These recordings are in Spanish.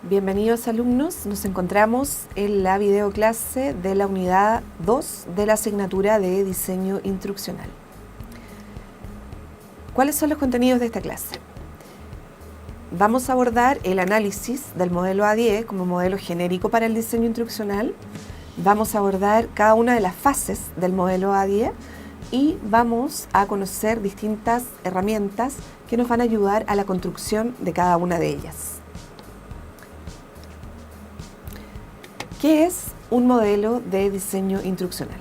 Bienvenidos alumnos, nos encontramos en la videoclase de la unidad 2 de la asignatura de diseño instruccional. ¿Cuáles son los contenidos de esta clase? Vamos a abordar el análisis del modelo ADIE como modelo genérico para el diseño instruccional. Vamos a abordar cada una de las fases del modelo ADIE y vamos a conocer distintas herramientas que nos van a ayudar a la construcción de cada una de ellas. ¿Qué es un modelo de diseño instruccional?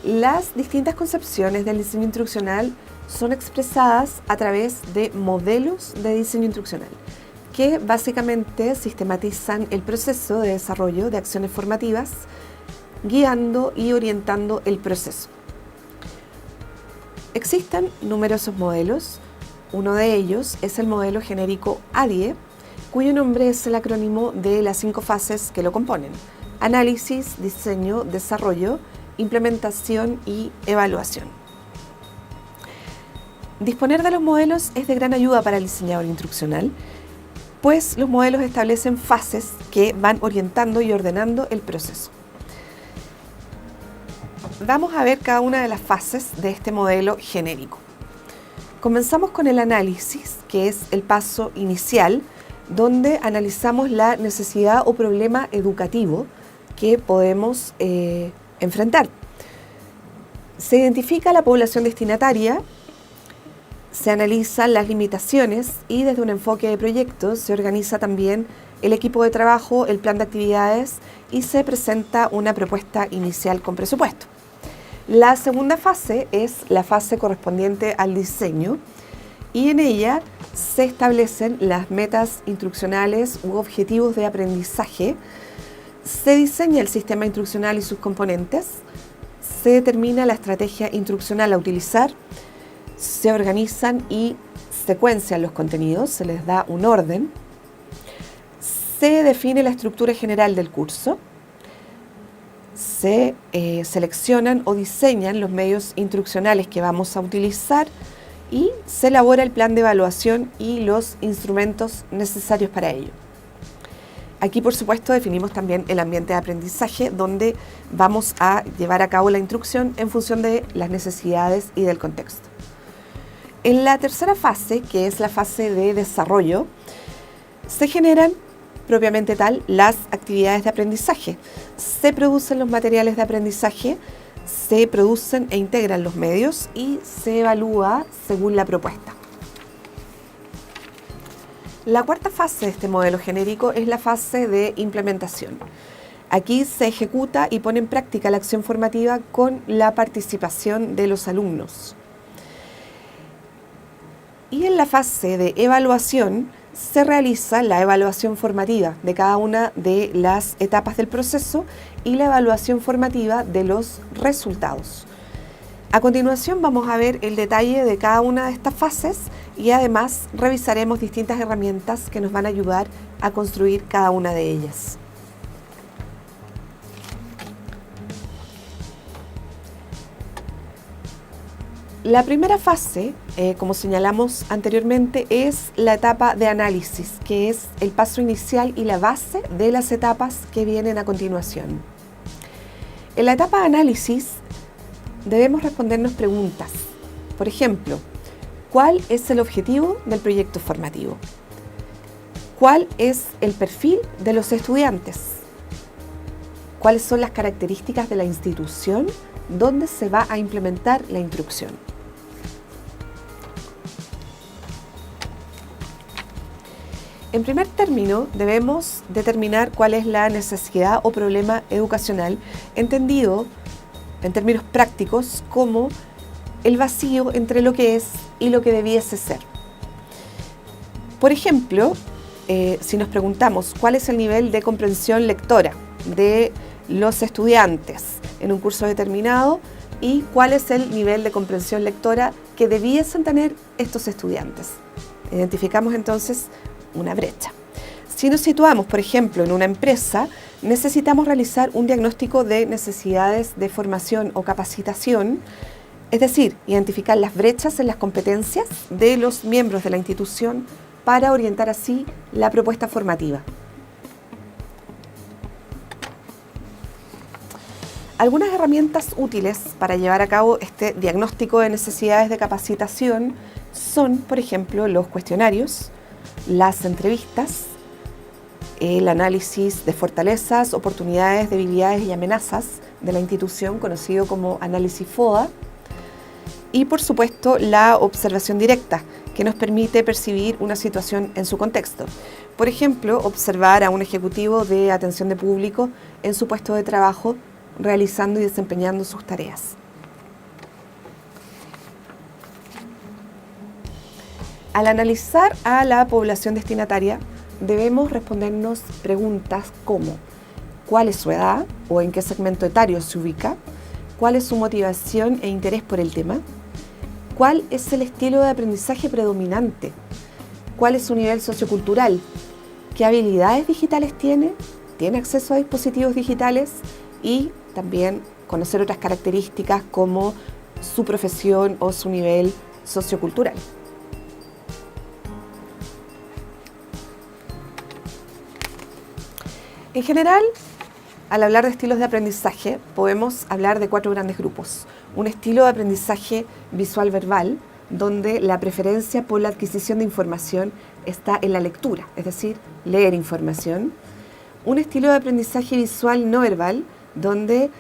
Las distintas concepciones del diseño instruccional son expresadas a través de modelos de diseño instruccional, que básicamente sistematizan el proceso de desarrollo de acciones formativas, guiando y orientando el proceso. Existen numerosos modelos. Uno de ellos es el modelo genérico ADIE, cuyo nombre es el acrónimo de las 5 fases que lo componen: análisis, diseño, desarrollo, implementación y evaluación. Disponer de los modelos es de gran ayuda para el diseñador instruccional, pues los modelos establecen fases que van orientando y ordenando el proceso. Vamos a ver cada una de las fases de este modelo genérico. Comenzamos con el análisis, que es el paso inicial, donde analizamos la necesidad o problema educativo que podemos enfrentar. Se identifica la población destinataria, se analizan las limitaciones y desde un enfoque de proyecto se organiza también el equipo de trabajo, el plan de actividades y se presenta una propuesta inicial con presupuesto. La segunda fase es la fase correspondiente al diseño y en ella se establecen las metas instruccionales u objetivos de aprendizaje, se diseña el sistema instruccional y sus componentes, se determina la estrategia instruccional a utilizar, se organizan y secuencian los contenidos, se les da un orden, se define la estructura general del curso, se seleccionan o diseñan los medios instruccionales que vamos a utilizar y se elabora el plan de evaluación y los instrumentos necesarios para ello. Aquí, por supuesto, definimos también el ambiente de aprendizaje, donde vamos a llevar a cabo la instrucción en función de las necesidades y del contexto. En la tercera fase, que es la fase de desarrollo, se generan propiamente tal las actividades de aprendizaje. Se producen los materiales de aprendizaje, se producen e integran los medios y se evalúa según la propuesta. La cuarta fase de este modelo genérico es la fase de implementación. Aquí se ejecuta y pone en práctica la acción formativa con la participación de los alumnos. Y en la fase de evaluación se realiza la evaluación formativa de cada una de las etapas del proceso y la evaluación formativa de los resultados. A continuación vamos a ver el detalle de cada una de estas fases y además revisaremos distintas herramientas que nos van a ayudar a construir cada una de ellas. La primera fase, como señalamos anteriormente, es la etapa de análisis, que es el paso inicial y la base de las etapas que vienen a continuación. En la etapa de análisis debemos respondernos preguntas. Por ejemplo, ¿cuál es el objetivo del proyecto formativo? ¿Cuál es el perfil de los estudiantes? ¿Cuáles son las características de la institución donde se va a implementar la instrucción? En primer término, debemos determinar cuál es la necesidad o problema educacional, entendido en términos prácticos como el vacío entre lo que es y lo que debiese ser. Por ejemplo, si nos preguntamos cuál es el nivel de comprensión lectora de los estudiantes en un curso determinado y cuál es el nivel de comprensión lectora que debiesen tener estos estudiantes. Identificamos entonces una brecha. Si nos situamos, por ejemplo, en una empresa, necesitamos realizar un diagnóstico de necesidades de formación o capacitación, es decir, identificar las brechas en las competencias de los miembros de la institución para orientar así la propuesta formativa. Algunas herramientas útiles para llevar a cabo este diagnóstico de necesidades de capacitación son, por ejemplo, los cuestionarios, las entrevistas, el análisis de fortalezas, oportunidades, debilidades y amenazas de la institución, conocido como análisis FODA, y por supuesto la observación directa, que nos permite percibir una situación en su contexto. Por ejemplo, observar a un ejecutivo de atención de público en su puesto de trabajo, realizando y desempeñando sus tareas. Al analizar a la población destinataria, debemos respondernos preguntas como: ¿cuál es su edad o en qué segmento etario se ubica? ¿Cuál es su motivación e interés por el tema? ¿Cuál es el estilo de aprendizaje predominante? ¿Cuál es su nivel sociocultural? ¿Qué habilidades digitales tiene? ¿Tiene acceso a dispositivos digitales? Y también conocer otras características como su profesión o su nivel sociocultural. En general, al hablar de estilos de aprendizaje, podemos hablar de 4 grandes grupos. Un estilo de aprendizaje visual-verbal, donde la preferencia por la adquisición de información está en la lectura, es decir, leer información. Un estilo de aprendizaje visual no verbal, donde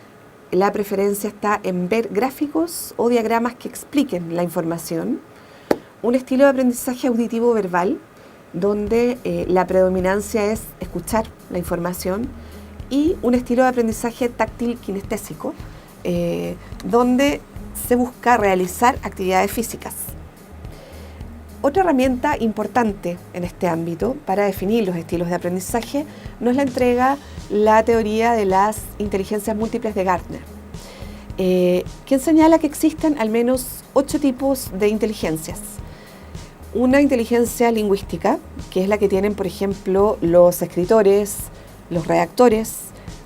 la preferencia está en ver gráficos o diagramas que expliquen la información. Un estilo de aprendizaje auditivo verbal, donde la predominancia es escuchar la información. Y un estilo de aprendizaje táctil kinestésico, donde se busca realizar actividades físicas. Otra herramienta importante en este ámbito para definir los estilos de aprendizaje nos la entrega la teoría de las inteligencias múltiples de Gartner, quien señala que existen al menos 8 tipos de inteligencias. Una inteligencia lingüística, que es la que tienen, por ejemplo, los escritores, los redactores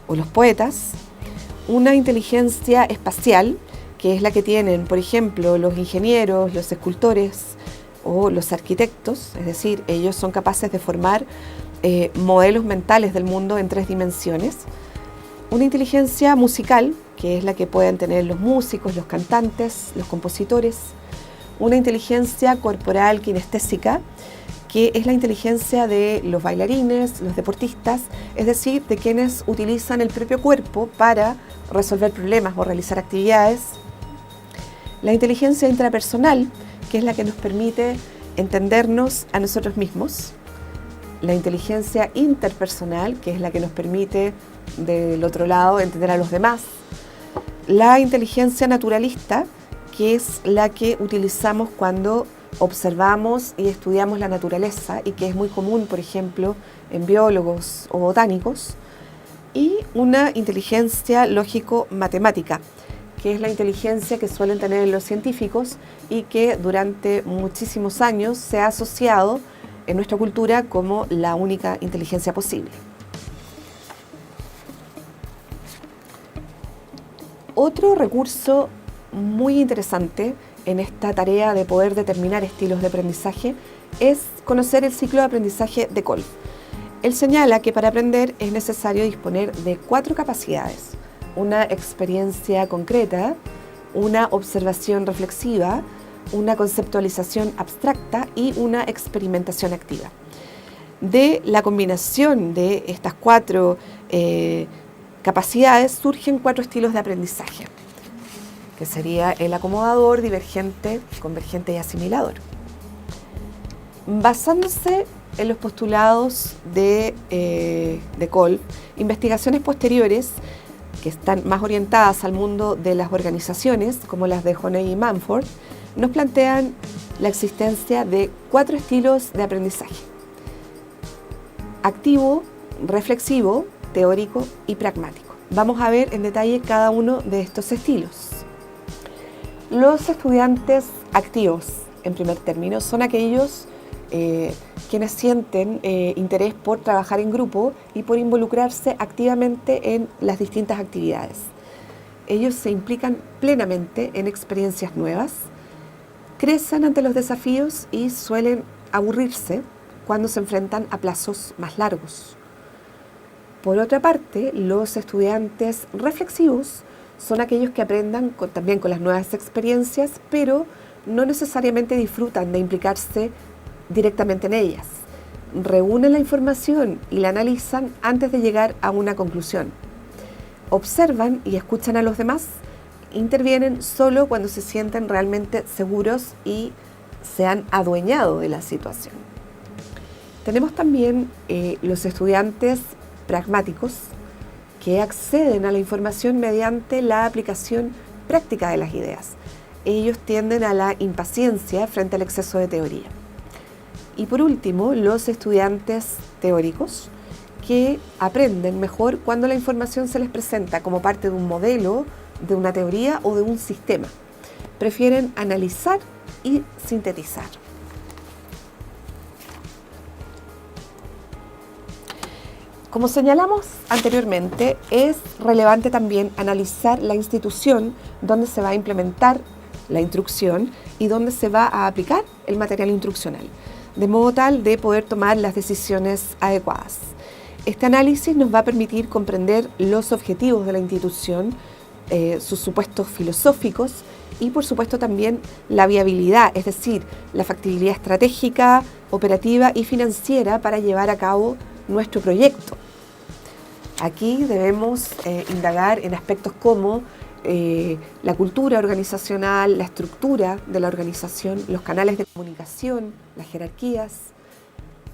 o los poetas. Una inteligencia espacial, que es la que tienen, por ejemplo, los ingenieros, los escultores o los arquitectos, es decir, ellos son capaces de formar modelos mentales del mundo en 3 dimensiones. Una inteligencia musical, que es la que pueden tener los músicos, los cantantes, los compositores. Una inteligencia corporal kinestésica, que es la inteligencia de los bailarines, los deportistas, es decir, de quienes utilizan el propio cuerpo para resolver problemas o realizar actividades. La inteligencia intrapersonal, que es la que nos permite entendernos a nosotros mismos. La inteligencia interpersonal, que es la que nos permite, del otro lado, entender a los demás. La inteligencia naturalista, que es la que utilizamos cuando observamos y estudiamos la naturaleza y que es muy común, por ejemplo, en biólogos o botánicos. Y una inteligencia lógico-matemática, que es la inteligencia que suelen tener los científicos y que durante muchísimos años se ha asociado en nuestra cultura como la única inteligencia posible. Otro recurso muy interesante en esta tarea de poder determinar estilos de aprendizaje es conocer el ciclo de aprendizaje de Kolb. Él señala que para aprender es necesario disponer de 4 capacidades: una experiencia concreta, una observación reflexiva, una conceptualización abstracta y una experimentación activa. De la combinación de estas 4 capacidades surgen 4 estilos de aprendizaje, que sería el acomodador, divergente, convergente y asimilador. Basándose en los postulados de Kolb, investigaciones posteriores que están más orientadas al mundo de las organizaciones, como las de Honey y Manford, nos plantean la existencia de 4 estilos de aprendizaje: activo, reflexivo, teórico y pragmático. Vamos a ver en detalle cada uno de estos estilos. Los estudiantes activos, en primer término, son aquellos quienes sienten interés por trabajar en grupo y por involucrarse activamente en las distintas actividades. Ellos se implican plenamente en experiencias nuevas, crecen ante los desafíos y suelen aburrirse cuando se enfrentan a plazos más largos. Por otra parte, los estudiantes reflexivos son aquellos que aprendan también con las nuevas experiencias, pero no necesariamente disfrutan de implicarse directamente en ellas. Reúnen la información y la analizan antes de llegar a una conclusión. Observan y escuchan a los demás. Intervienen solo cuando se sienten realmente seguros y se han adueñado de la situación. Tenemos también los estudiantes pragmáticos que acceden a la información mediante la aplicación práctica de las ideas. Ellos tienden a la impaciencia frente al exceso de teoría. Y por último, los estudiantes teóricos que aprenden mejor cuando la información se les presenta como parte de un modelo, de una teoría o de un sistema. Prefieren analizar y sintetizar. Como señalamos anteriormente, es relevante también analizar la institución donde se va a implementar la instrucción y donde se va a aplicar el material instruccional, de modo tal de poder tomar las decisiones adecuadas. Este análisis nos va a permitir comprender los objetivos de la institución, sus supuestos filosóficos y por supuesto también la viabilidad, es decir, la factibilidad estratégica, operativa y financiera para llevar a cabo nuestro proyecto. Aquí debemos indagar en aspectos como la cultura organizacional, la estructura de la organización, los canales de comunicación, las jerarquías,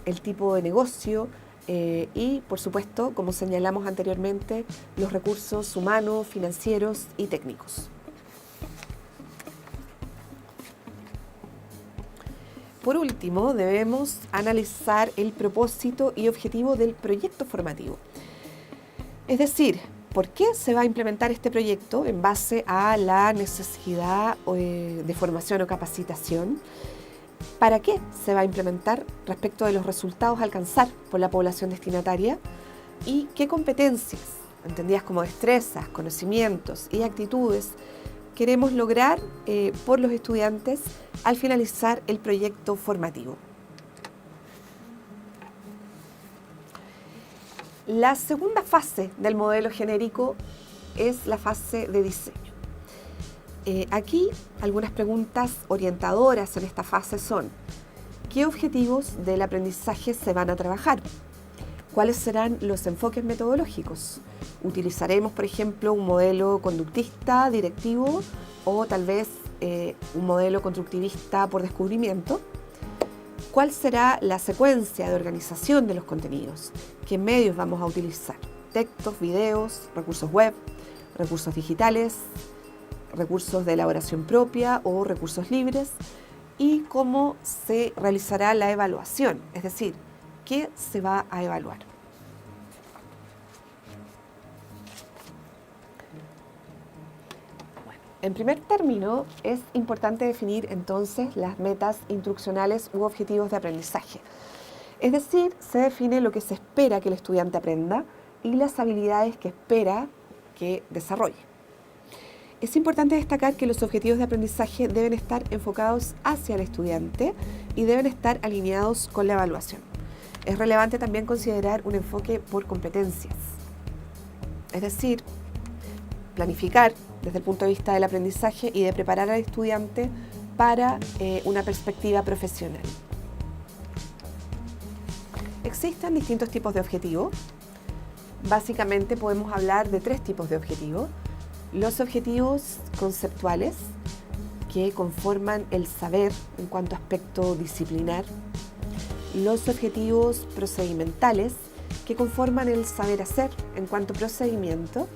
el tipo de negocio y, por supuesto, como señalamos anteriormente, los recursos humanos, financieros y técnicos. Por último, debemos analizar el propósito y objetivo del proyecto formativo. Es decir, ¿por qué se va a implementar este proyecto en base a la necesidad de formación o capacitación? ¿Para qué se va a implementar respecto de los resultados a alcanzar por la población destinataria? ¿Y qué competencias, entendidas como destrezas, conocimientos y actitudes, queremos lograr por los estudiantes al finalizar el proyecto formativo? La segunda fase del modelo genérico es la fase de diseño. Aquí algunas preguntas orientadoras en esta fase son: ¿qué objetivos del aprendizaje se van a trabajar? ¿Cuáles serán los enfoques metodológicos? ¿Utilizaremos, por ejemplo, un modelo conductista, directivo o tal vez un modelo constructivista por descubrimiento? ¿Cuál será la secuencia de organización de los contenidos? ¿Qué medios vamos a utilizar? Textos, videos, recursos web, recursos digitales, recursos de elaboración propia o recursos libres. Y cómo se realizará la evaluación, es decir, ¿qué se va a evaluar? En primer término, es importante definir entonces las metas instruccionales u objetivos de aprendizaje. Es decir, se define lo que se espera que el estudiante aprenda y las habilidades que espera que desarrolle. Es importante destacar que los objetivos de aprendizaje deben estar enfocados hacia el estudiante y deben estar alineados con la evaluación. Es relevante también considerar un enfoque por competencias, es decir, planificar desde el punto de vista del aprendizaje y de preparar al estudiante para una perspectiva profesional. Existen distintos tipos de objetivos. Básicamente podemos hablar de tres tipos de objetivos. Los objetivos conceptuales, que conforman el saber en cuanto a aspecto disciplinar. Los objetivos procedimentales, que conforman el saber hacer en cuanto a procedimiento.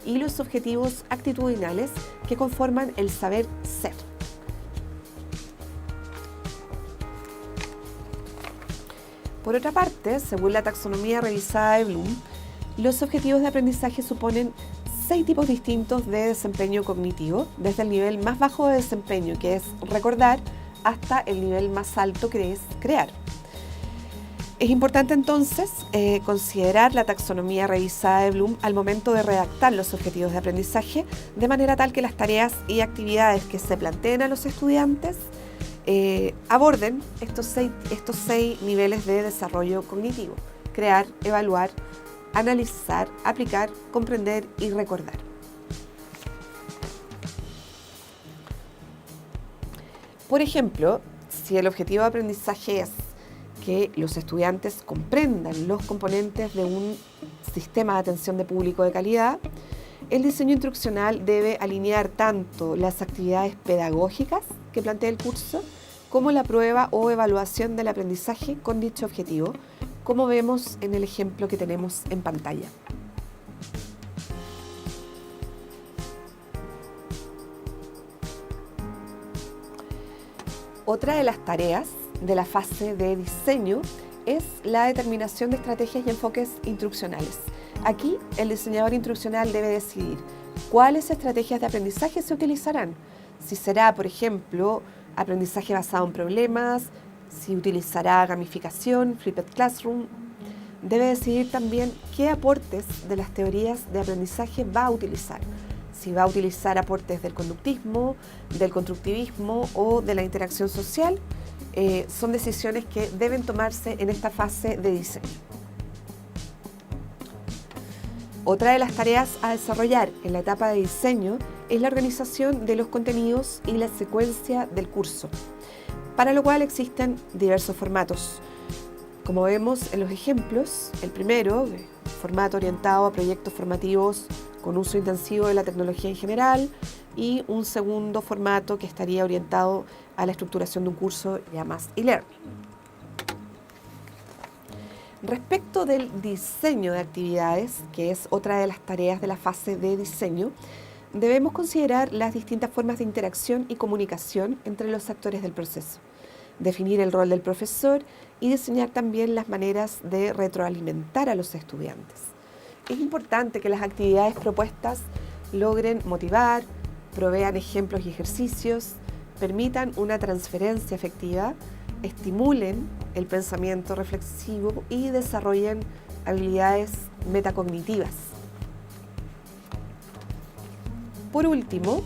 Y los objetivos actitudinales, que conforman el saber ser. Por otra parte, según la taxonomía revisada de Bloom, los objetivos de aprendizaje suponen 6 tipos distintos de desempeño cognitivo, desde el nivel más bajo de desempeño, que es recordar, hasta el nivel más alto, que es crear. Es importante entonces considerar la taxonomía revisada de Bloom al momento de redactar los objetivos de aprendizaje, de manera tal que las tareas y actividades que se planteen a los estudiantes aborden estos seis niveles de desarrollo cognitivo: crear, evaluar, analizar, aplicar, comprender y recordar. Por ejemplo, si el objetivo de aprendizaje es que los estudiantes comprendan los componentes de un sistema de atención de público de calidad, el diseño instruccional debe alinear tanto las actividades pedagógicas que plantea el curso como la prueba o evaluación del aprendizaje con dicho objetivo, como vemos en el ejemplo que tenemos en pantalla. Otra de las tareas de la fase de diseño es la determinación de estrategias y enfoques instruccionales. Aquí, el diseñador instruccional debe decidir cuáles estrategias de aprendizaje se utilizarán. Si será, por ejemplo, aprendizaje basado en problemas, si utilizará gamificación, flipped classroom. Debe decidir también qué aportes de las teorías de aprendizaje va a utilizar. Si va a utilizar aportes del conductismo, del constructivismo o de la interacción social, son decisiones que deben tomarse en esta fase de diseño. Otra de las tareas a desarrollar en la etapa de diseño es la organización de los contenidos y la secuencia del curso, para lo cual existen diversos formatos. Como vemos en los ejemplos, el primero, formato orientado a proyectos formativos con uso intensivo de la tecnología en general, y un segundo formato que estaría orientado a la estructuración de un curso ya más e-learning. Respecto del diseño de actividades, que es otra de las tareas de la fase de diseño, debemos considerar las distintas formas de interacción y comunicación entre los actores del proceso, definir el rol del profesor y diseñar también las maneras de retroalimentar a los estudiantes. Es importante que las actividades propuestas logren motivar, provean ejemplos y ejercicios, permitan una transferencia efectiva, estimulen el pensamiento reflexivo y desarrollen habilidades metacognitivas. Por último,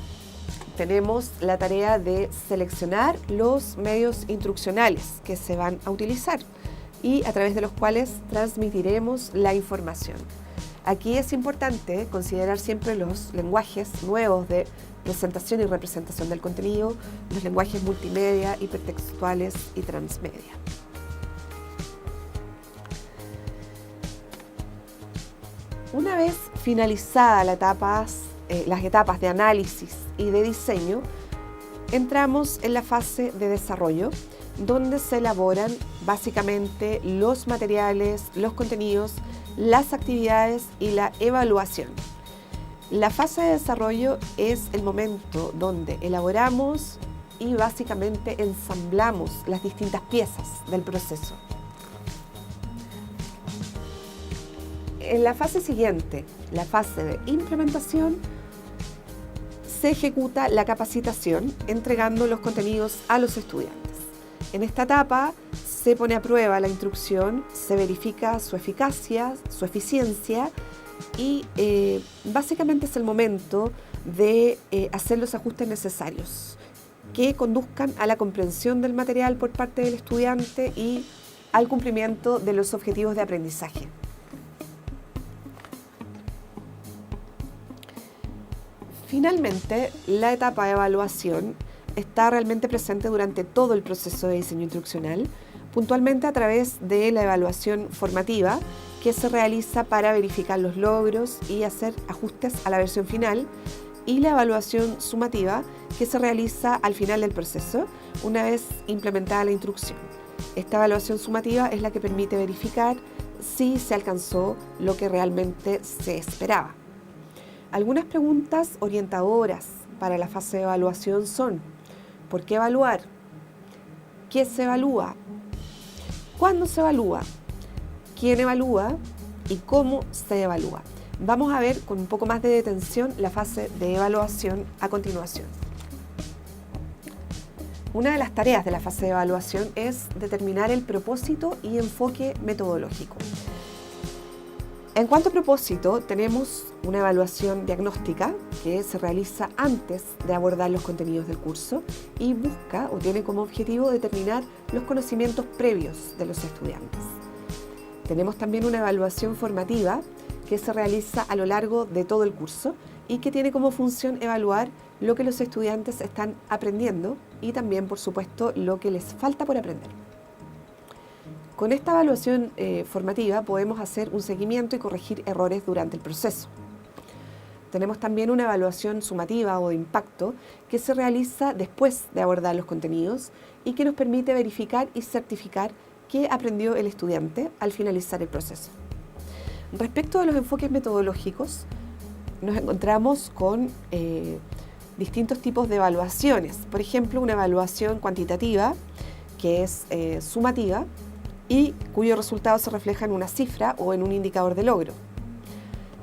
tenemos la tarea de seleccionar los medios instruccionales que se van a utilizar y a través de los cuales transmitiremos la información. Aquí es importante considerar siempre los lenguajes nuevos de presentación y representación del contenido, los lenguajes multimedia, hipertextuales y transmedia. Una vez finalizadas las etapas de análisis y de diseño, entramos en la fase de desarrollo, donde se elaboran básicamente los materiales, los contenidos, las actividades y la evaluación. La fase de desarrollo es el momento donde elaboramos y básicamente ensamblamos las distintas piezas del proceso. En la fase siguiente, la fase de implementación, se ejecuta la capacitación entregando los contenidos a los estudiantes. En esta etapa se pone a prueba la instrucción, se verifica su eficacia, su eficiencia y básicamente es el momento de hacer los ajustes necesarios que conduzcan a la comprensión del material por parte del estudiante y al cumplimiento de los objetivos de aprendizaje. Finalmente, la etapa de evaluación está realmente presente durante todo el proceso de diseño instruccional, puntualmente a través de la evaluación formativa que se realiza para verificar los logros y hacer ajustes a la versión final, y la evaluación sumativa que se realiza al final del proceso, una vez implementada la instrucción. Esta evaluación sumativa es la que permite verificar si se alcanzó lo que realmente se esperaba. Algunas preguntas orientadoras para la fase de evaluación son: ¿por qué evaluar? ¿Qué se evalúa? ¿Cuándo se evalúa? ¿Quién evalúa? ¿Y cómo se evalúa? Vamos a ver con un poco más de detención la fase de evaluación a continuación. Una de las tareas de la fase de evaluación es determinar el propósito y enfoque metodológico. En cuanto a propósito, tenemos una evaluación diagnóstica que se realiza antes de abordar los contenidos del curso y busca o tiene como objetivo determinar los conocimientos previos de los estudiantes. Tenemos también una evaluación formativa que se realiza a lo largo de todo el curso y que tiene como función evaluar lo que los estudiantes están aprendiendo y también, por supuesto, lo que les falta por aprender. Con esta evaluación formativa podemos hacer un seguimiento y corregir errores durante el proceso. Tenemos también una evaluación sumativa o de impacto que se realiza después de abordar los contenidos y que nos permite verificar y certificar qué aprendió el estudiante al finalizar el proceso. Respecto a los enfoques metodológicos, nos encontramos con distintos tipos de evaluaciones. Por ejemplo, una evaluación cuantitativa, que es sumativa y cuyos resultados se reflejan en una cifra o en un indicador de logro.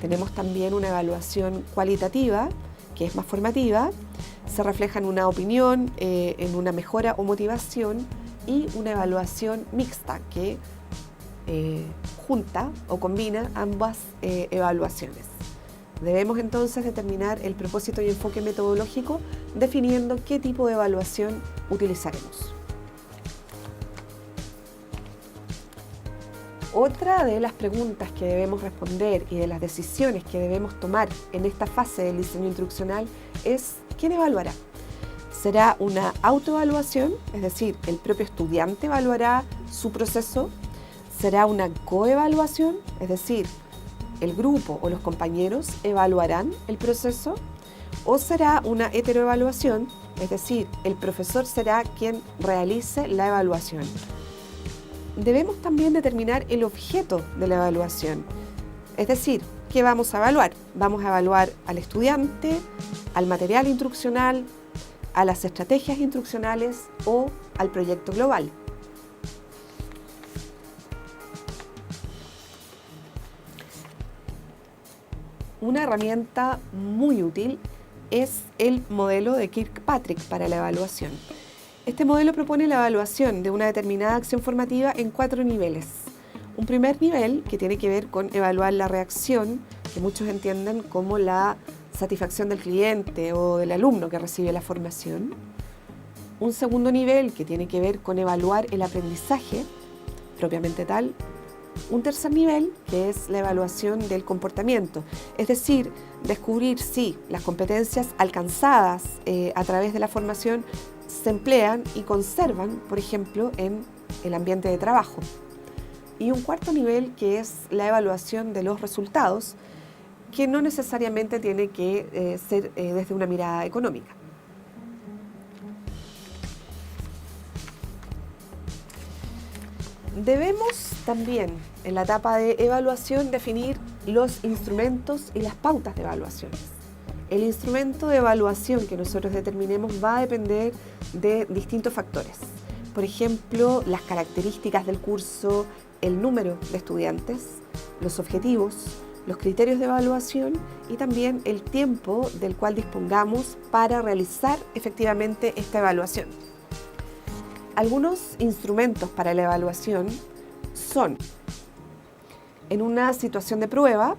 Tenemos también una evaluación cualitativa, que es más formativa, se refleja en una opinión, en una mejora o motivación, y una evaluación mixta, que junta o combina ambas evaluaciones. Debemos entonces determinar el propósito y enfoque metodológico definiendo qué tipo de evaluación utilizaremos. Otra de las preguntas que debemos responder y de las decisiones que debemos tomar en esta fase del diseño instruccional es ¿quién evaluará? ¿Será una autoevaluación? Es decir, ¿el propio estudiante evaluará su proceso? ¿Será una coevaluación? Es decir, ¿el grupo o los compañeros evaluarán el proceso? ¿O será una heteroevaluación? Es decir, el profesor será quien realice la evaluación. Debemos también determinar el objeto de la evaluación. Es decir, ¿qué vamos a evaluar? Vamos a evaluar al estudiante, al material instruccional, a las estrategias instruccionales o al proyecto global. Una herramienta muy útil es el modelo de Kirkpatrick para la evaluación. Este modelo propone la evaluación de una determinada acción formativa en 4 niveles. Un primer nivel que tiene que ver con evaluar la reacción, que muchos entienden como la satisfacción del cliente o del alumno que recibe la formación. Un segundo nivel que tiene que ver con evaluar el aprendizaje propiamente tal. Un tercer nivel que es la evaluación del comportamiento, es decir, descubrir si las competencias alcanzadas a través de la formación se emplean y conservan, por ejemplo, en el ambiente de trabajo. Y un cuarto nivel que es la evaluación de los resultados, que no necesariamente tiene que ser desde una mirada económica. Debemos también, en la etapa de evaluación, definir los instrumentos y las pautas de evaluaciones. El instrumento de evaluación que nosotros determinemos va a depender de distintos factores. Por ejemplo, las características del curso, el número de estudiantes, los objetivos, los criterios de evaluación y también el tiempo del cual dispongamos para realizar efectivamente esta evaluación. Algunos instrumentos para la evaluación son, en una situación de prueba,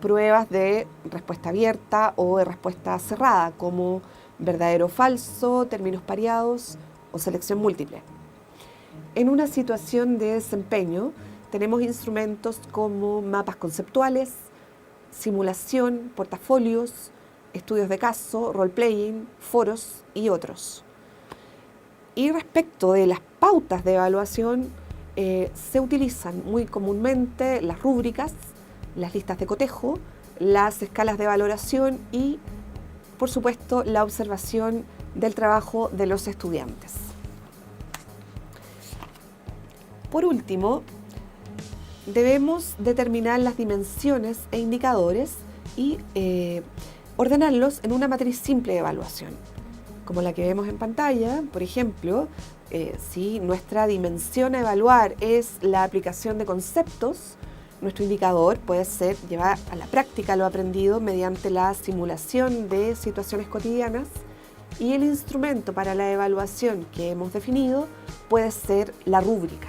pruebas de respuesta abierta o de respuesta cerrada, como verdadero o falso, términos pareados o selección múltiple. En una situación de desempeño, tenemos instrumentos como mapas conceptuales, simulación, portafolios, estudios de caso, role-playing, foros y otros. Y respecto de las pautas de evaluación, se utilizan muy comúnmente las rúbricas, las listas de cotejo, las escalas de valoración y, por supuesto, la observación del trabajo de los estudiantes. Por último, debemos determinar las dimensiones e indicadores y ordenarlos en una matriz simple de evaluación, como la que vemos en pantalla. Por ejemplo, si nuestra dimensión a evaluar es la aplicación de conceptos, nuestro indicador puede ser llevar a la práctica lo aprendido mediante la simulación de situaciones cotidianas, y el instrumento para la evaluación que hemos definido puede ser la rúbrica.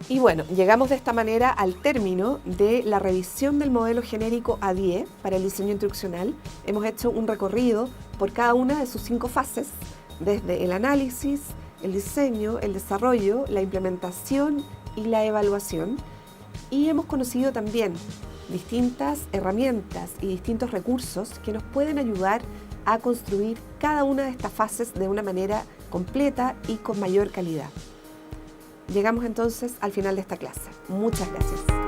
Y bueno, llegamos de esta manera al término de la revisión del modelo genérico ADIE para el diseño instruccional. Hemos hecho un recorrido por cada una de sus 5 fases, desde el análisis, el diseño, el desarrollo, la implementación y la evaluación. Y hemos conocido también distintas herramientas y distintos recursos que nos pueden ayudar a construir cada una de estas fases de una manera completa y con mayor calidad. Llegamos entonces al final de esta clase. Muchas gracias.